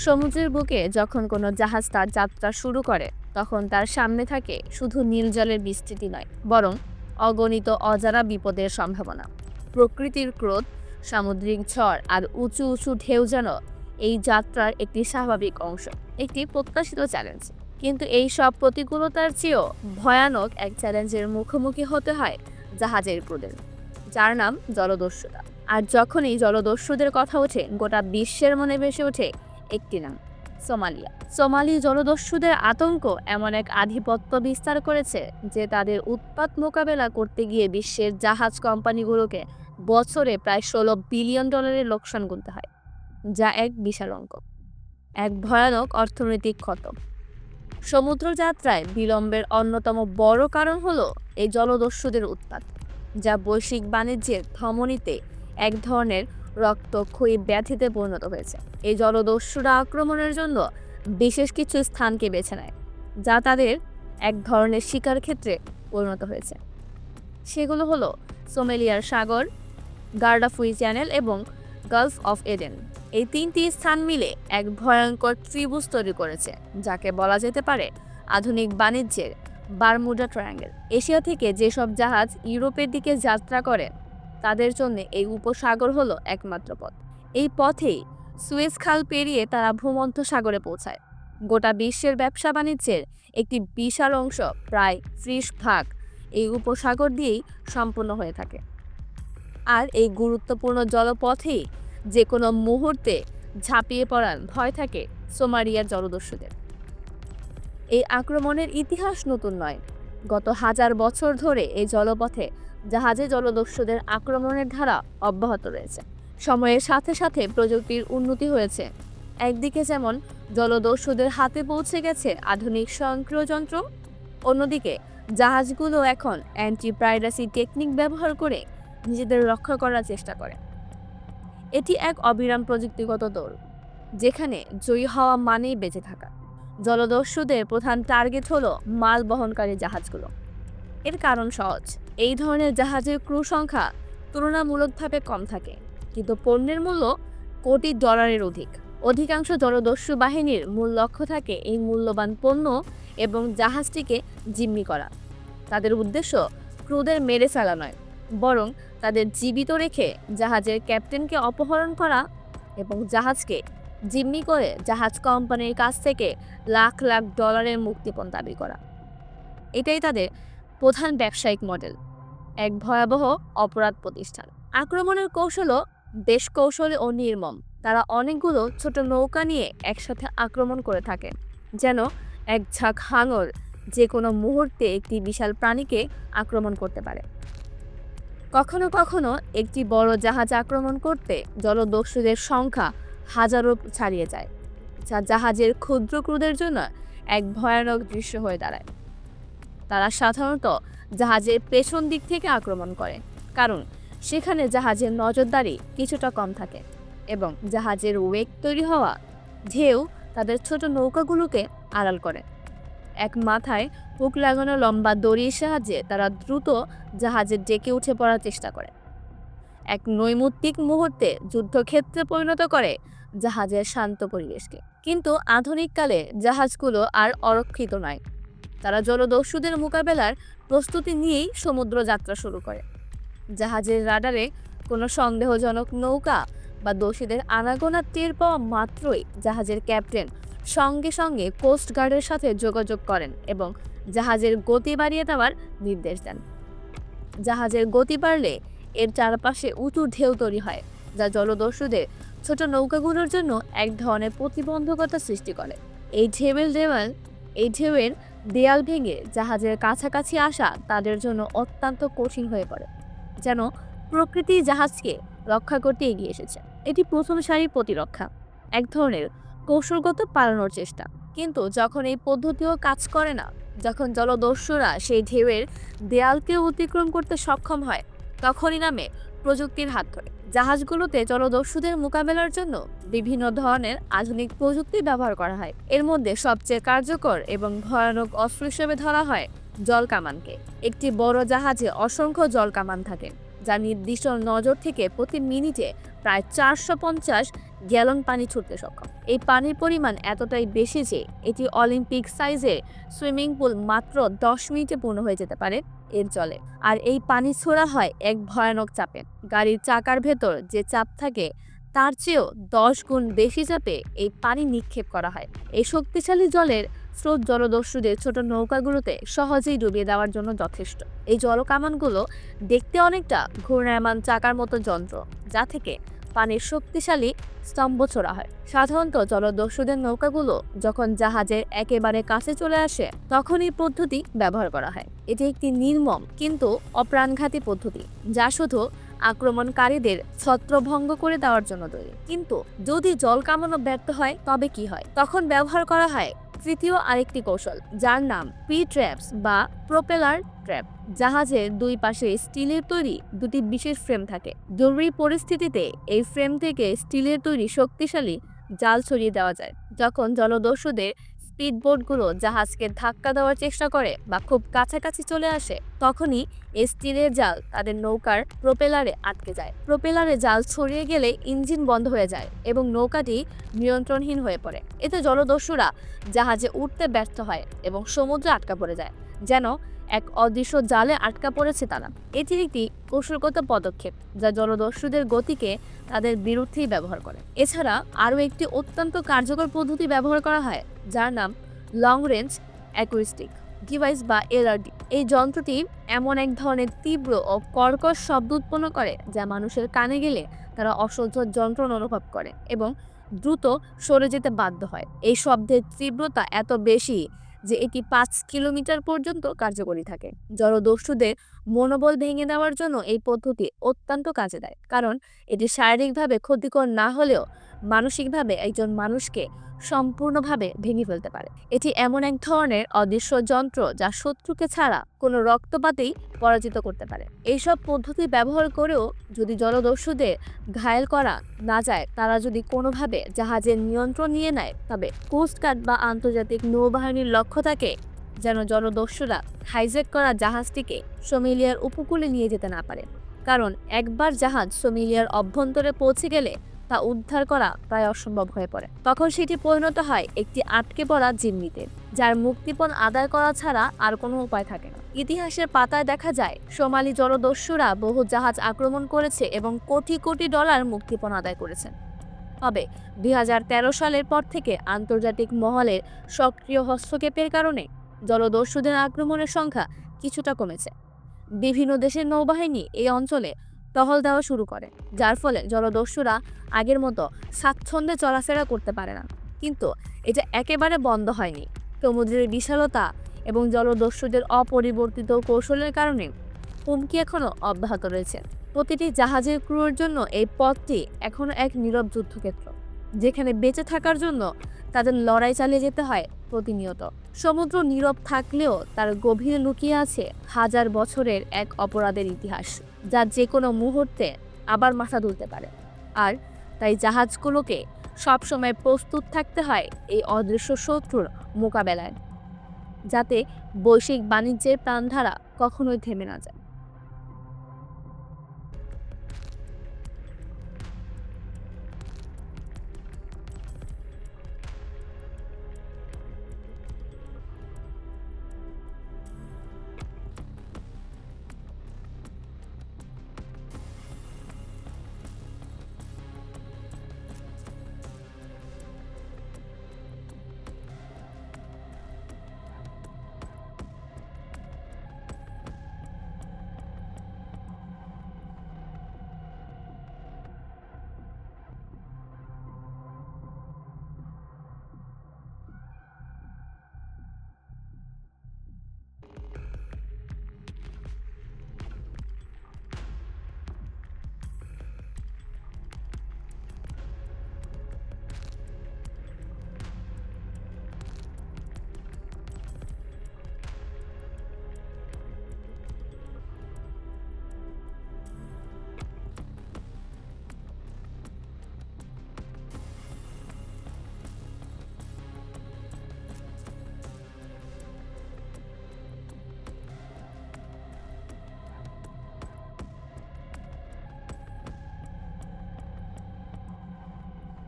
সমুদ্রের বুকে যখন কোনো জাহাজ তার যাত্রা শুরু করে তখন তার সামনে থাকে শুধু নীল জলের বিস্তৃতি নয়, বরং অগণিত অজানা বিপদের সম্ভাবনা। প্রকৃতির ক্রোধ, সামুদ্রিক ঝড় আর উঁচু উঁচু ঢেউ যেন এই যাত্রার একটি স্বাভাবিক অংশ, একটি প্রত্যাশিত চ্যালেঞ্জ। কিন্তু এই সব প্রতিকূলতার চেয়েও ভয়ানক এক চ্যালেঞ্জের মুখোমুখি হতে হয় জাহাজের ক্রুদের, যার নাম জলদস্যুতা। আর যখন এই জলদস্যুদের কথা ওঠে, গোটা বিশ্বের মনে ভেসে ওঠে একটি নাম: সোমালিয়া। সোমালি জলদস্যুদের আতঙ্ক এমন এক আধিপত্য বিস্তার করেছে যে তাদের উৎপাত মোকাবেলা করতে গিয়ে বিশ্বের জাহাজ কোম্পানিগুলোকে বছরে প্রায় $16 বিলিয়ন লোকসান গুনতে হয়, যা এক বিশাল অঙ্ক, এক ভয়ানক অর্থনৈতিক ক্ষত। সমুদ্র যাত্রায় বিলম্বের অন্যতম বড় কারণ হলো এই জলদস্যুদের উৎপাত, যা বৈশ্বিক বাণিজ্যের ধমনীতে এক ধরনের রক্তক্ষয়ী ব্যাধিতে পরিণত হয়েছে। এই জলদস্যুরা আক্রমণের জন্য বিশেষ কিছু স্থানকে বেছে নেয়, যা তাদের এক ধরনের শিকার ক্ষেত্রে পরিণত হয়েছে। সেগুলো হলো সোমালিয়ার সাগর, গার্ডাফুই চ্যানেল এবং গালফ অফ এডেন। এই তিনটি স্থান মিলে এক ভয়ঙ্কর ত্রিভুজ তৈরি করেছে, যাকে বলা যেতে পারে আধুনিক বাণিজ্যের বারমুডা ট্রায়াঙ্গেল। এশিয়া থেকে যেসব জাহাজ ইউরোপের দিকে যাত্রা করে তাদের জন্য এই উপসাগর হলো একমাত্র পথ। এই পথেই সুয়েজ খাল পেরিয়ে তারা ভূমধ্যসাগরে পৌঁছায়। গোটা বিশ্বের ব্যবসা বাণিজ্যের একটি বিশাল অংশ, প্রায় 30% এই উপসাগর দিয়েই সম্পন্ন হয়ে থাকে। আর এই গুরুত্বপূর্ণ জলপথেই যে কোনো মুহূর্তে ঝাঁপিয়ে পড়ার ভয় থাকে সোমালিয়ার জলদস্যুদের। এই আক্রমণের ইতিহাস নতুন নয়। গত হাজার বছর ধরে এই জলপথে জাহাজে জলদস্যুদের আক্রমণের ধারা অব্যাহত রয়েছে। সময়ের সাথে সাথে প্রযুক্তির উন্নতি হয়েছে। একদিকে যেমন জলদস্যুদের হাতে পৌঁছে গেছে আধুনিক স্বয়ংক্রিয় যন্ত্র, অন্যদিকে জাহাজগুলো এখন অ্যান্টি পাইরেসি টেকনিক ব্যবহার করে নিজেদের রক্ষা করার চেষ্টা করে। এটি এক অবিরাম প্রযুক্তিগত দৌড়, যেখানে জয়ী হওয়া মানেই বেঁচে থাকা। জলদস্যুদের প্রধান টার্গেট হলো মাল বহনকারী জাহাজগুলো। এর কারণ সহজ: এই ধরনের জাহাজের ক্রু সংখ্যা তুলনামূলকভাবে কম থাকে, কিন্তু পণ্যের মূল্য কোটি ডলারের অধিক। অধিকাংশ জলদস্যু বাহিনীর মূল লক্ষ্য থাকে এই মূল্যবান পণ্য এবং জাহাজটিকে জিম্মি করা। তাদের উদ্দেশ্য ক্রুদের মেরে ফেলা নয়, বরং তাদের জীবিত রেখে জাহাজের ক্যাপ্টেনকে অপহরণ করা এবং জাহাজকে জিম্মি করে জাহাজ কোম্পানির কাছ থেকে লাখ লাখ ডলারের মুক্তিপণ দাবি করা। এটাই তাদের প্রধান ব্যবসায়িক মডেল, এক ভয়াবহ অপরাধ প্রতিষ্ঠান। আক্রমণের কৌশলও বেশ কৌশলী ও নির্মম। তারা অনেকগুলো ছোট নৌকা নিয়ে একসাথে আক্রমণ করে থাকে, যেন এক ঝাঁক হাঙর যে কোনো মুহূর্তে একটি বিশাল প্রাণীকে আক্রমণ করতে পারে। কখনো কখনো একটি বড় জাহাজ আক্রমণ করতে জলদস্যুদের সংখ্যা হাজারো ছাড়িয়ে যায়, যা জাহাজের ক্ষুদ্র ক্রুদের জন্য এক ভয়ানক দৃশ্য হয়ে দাঁড়ায়। তারা সাধারণত জাহাজের পেছন দিক থেকে আক্রমণ করে, কারণ সেখানে জাহাজের নজরদারি কিছুটা কম থাকে এবং জাহাজের ওয়েগ তৈরি হওয়া ঢেউ তাদের ছোট নৌকাগুলোকে আড়াল করে। এক মাথায় হুক লাগানো লম্বা দড়ির সাহায্যে তারা দ্রুত জাহাজের ডেকে উঠে পড়ার চেষ্টা করে। এক নৈমিত্তিক মুহূর্তে যুদ্ধক্ষেত্রে পরিণত করে জাহাজের শান্ত পরিবেশকে। কিন্তু আধুনিককালে জাহাজগুলো আর অরক্ষিত নয়। তারা জলদস্যুদের মোকাবেলার প্রস্তুতি নিয়েই সমুদ্র যাত্রা শুরু করে। জাহাজের রাডারে কোনো সন্দেহজনক নৌকা বা দোষীদের আনাগোনা টের পাওয়া মাত্রই জাহাজের ক্যাপ্টেন সঙ্গে সঙ্গে কোস্ট গার্ডের সাথে যোগাযোগ করেন এবং জাহাজের গতি বাড়িয়ে দেওয়ার নির্দেশ দেন। জাহাজের গতি বাড়লে এর চারপাশে উঁচু ঢেউ তৈরি হয়, যা জলদস্যুদের ছোট নৌকাগুলোর জন্য এক ধরনের প্রতিবন্ধকতা সৃষ্টি করে। এই ঢেউয়ের দেয়াল ভেঙে জাহাজের কাছাকাছি আসা তাদের জন্য অত্যন্ত কঠিন হয়ে পড়ে, যেন প্রকৃতি জাহাজকে রক্ষা করতে এগিয়ে এসেছে। এটি প্রথম সারির প্রতিরক্ষা, এক ধরনের কৌশলগত পালানোর চেষ্টা। কিন্তু যখন এই পদ্ধতিও কাজ করে না, যখন জলদস্যুরা সেই ঢেউয়ের দেয়ালকে অতিক্রম করতে সক্ষম হয়, তখনই নামে প্রযুক্তির হাত ধরে। জাহাজগুলোতে জলদস্যুদের মোকাবেলার জন্য বিভিন্ন ধরনের আধুনিক প্রযুক্তি ব্যবহার করা হয়। এর মধ্যে সবচেয়ে কার্যকর এবং ভয়ানক অস্ত্র হিসেবে ধরা হয় জলকামানকে। একটি বড় জাহাজে অসংখ্য জলকামান থাকে, যা নির্দিষ্ট নজর থেকে প্রতি মিনিটে প্রায় 450 গ্যালন পানি ছুটতে সক্ষম। এই পানির পরিমাণ এতটাই বেশি যে এটি অলিম্পিক সাইজের সুইমিং পুল মাত্র 10 মিনিটে পূর্ণ হয়ে যেতে পারে এর জলে। আর এই পানি ছোড়া হয় এক ভয়ানক চাপে। গাড়ির চাকার ভেতর যে চাপ থাকে তার চেয়েও 10 গুণ বেশি চাপে এই পানি নিক্ষেপ করা হয়। এই শক্তিশালী জলের স্রোত জলদস্যুদের ছোট নৌকাগুলোতে সহজেই ডুবিয়ে দেওয়ার জন্য যথেষ্ট। এই জলকামানগুলো দেখতে অনেকটা ঘূর্ণায়মান চাকার মতো যন্ত্র, যা থেকে পানির শক্তিশালী স্তম্ভ ছোড়া হয়। সাধারণত জলদস্যুদের নৌকাগুলো যখন জাহাজের একেবারে কাছে চলে আসে তখন এই পদ্ধতি ব্যবহার করা হয়। এটি একটি নির্মম কিন্তু অপ্রাণঘাতী পদ্ধতি, যা শুধু আক্রমণকারীদের ছত্রভঙ্গ করে দেওয়ার জন্য তৈরি। কিন্তু যদি জল কামানো ব্যর্থ হয় তবে কি হয়? তখন ব্যবহার করা হয় তৃতীয় আরেকটি কৌশল, যার নাম প্রি-ট্র্যাপস বা প্রোপেলার ট্র্যাপ। জাহাজের দুই পাশে স্টিলের তৈরি দুটি বিশেষ ফ্রেম থাকে। জরুরি পরিস্থিতিতে এই ফ্রেম থেকে স্টিলের তৈরি শক্তিশালী জাল ছড়িয়ে দেওয়া যায়। যখন জলদস্যুদের স্পিডবোটগুলো জাহাজকে ধাক্কা দেওয়ার চেষ্টা করে বা খুব কাছাকাছি চলে আসে, তখনই এই স্টিলের জাল তাদের নৌকার প্রোপেলারে আটকে যায়। প্রোপেলারে জাল ছড়িয়ে গেলে ইঞ্জিন বন্ধ হয়ে যায় এবং নৌকাটি নিয়ন্ত্রণহীন হয়ে পড়ে। এতে জলদস্যুরা জাহাজে উঠতে ব্যর্থ হয় এবং সমুদ্রে আটকা পড়ে যায়, যেন এক অদৃশ্য জালে আটকা পড়েছে তারা। এটি একটি কৌশলগত পদক্ষেপ যা জলদস্যুদের গতিকে তাদের বিরুদ্ধেই ব্যবহার করে। এছাড়া আরও একটি অত্যন্ত কার্যকর পদ্ধতি ব্যবহার করা হয়, যার নাম লং রেঞ্জ অ্যাকুস্টিক ডিভাইস বা এলআরডি। এই যন্ত্রটি এমন এক ধরনের তীব্র ও কর্কশ শব্দ উৎপন্ন করে যা মানুষের কানে গেলে তারা অসহ্য যন্ত্রণা অনুভব করে এবং দ্রুত সরে যেতে বাধ্য হয়। এই শব্দের তীব্রতা এত বেশি যে এটি 5 কিলোমিটার পর্যন্ত কার্যকরী থাকে। জলদস্যুদের মনোবল ভেঙে দেওয়ার জন্য এই পদ্ধতি অত্যন্ত কাজে দেয়, কারণ এটি শারীরিকভাবে ক্ষতিকর না হলেও মানসিকভাবে একজন মানুষকে সম্পূর্ণভাবে ভেঙে ফেলতে পারে। এটি এমন এক ধরনের অদৃশ্য যন্ত্র যা শত্রুকে ছাড়া কোনো রক্তপাতেই পরাজিত করতে পারে। এইসব পদ্ধতি ব্যবহার করেও যদি জলদস্যুদের ঘায়েল করা না যায়, তারা যদি কোনোভাবে জাহাজের নিয়ন্ত্রণ নিয়ে নেয়, তবে কোস্টগার্ড বা আন্তর্জাতিক নৌবাহিনীর লক্ষ্য থাকে যেন জলদস্যুরা হাইজ্যাক করা জাহাজটিকে সোমালিয়ার উপকূলে নিয়ে যেতে না পারে। কারণ একবার জাহাজ সোমালিয়ার অভ্যন্তরে পৌঁছে গেলে তা উদ্ধার করা প্রায় অসম্ভব হয়ে পড়ে। তখন সেটি পরিণত হয় একটি আটকে পড়া জিম্মিতে, যার মুক্তিপণ আদায় করা ছাড়া আর কোনো উপায় থাকে না। ইতিহাসের পাতায় দেখা যায় সোমালি জলদস্যুরা বহু জাহাজ আক্রমণ করেছে এবং কোটি কোটি ডলার মুক্তিপণ আদায় করেছে। তবে 2013 সালের পর থেকে আন্তর্জাতিক মহলের সক্রিয় হস্তক্ষেপের কারণে জলদস্যুদের আক্রমণের সংখ্যা কিছুটা কমেছে। বিভিন্ন দেশের নৌবাহিনী এই অঞ্চলে টহল দেওয়া শুরু করে, যার ফলে জলদস্যুরা আগের মতো স্বাচ্ছন্দ্যে চলাফেরা করতে পারে না। কিন্তু এটা একেবারে বন্ধ হয়নি। সমুদ্রের বিশালতা এবং জলদস্যুদের অপরিবর্তিত কৌশলের কারণে হুমকি এখনও অব্যাহত রয়েছে। প্রতিটি জাহাজের ক্রুর জন্য এই পথটি এখনও এক নীরব যুদ্ধক্ষেত্র, যেখানে বেঁচে থাকার জন্য তাদের লড়াই চালিয়ে যেতে হয় প্রতিনিয়ত। সমুদ্র নীরব থাকলেও তার গভীরে লুকিয়ে আছে হাজার বছরের এক অপরাধের ইতিহাস, যা যে কোনো মুহূর্তে আবার মাথা তুলতে পারে। আর তাই জাহাজগুলোকে সবসময় প্রস্তুত থাকতে হয় এই অদৃশ্য শত্রুর মোকাবেলায়, যাতে বৈশ্বিক বাণিজ্যের প্রাণধারা কখনোই থেমে না যায়।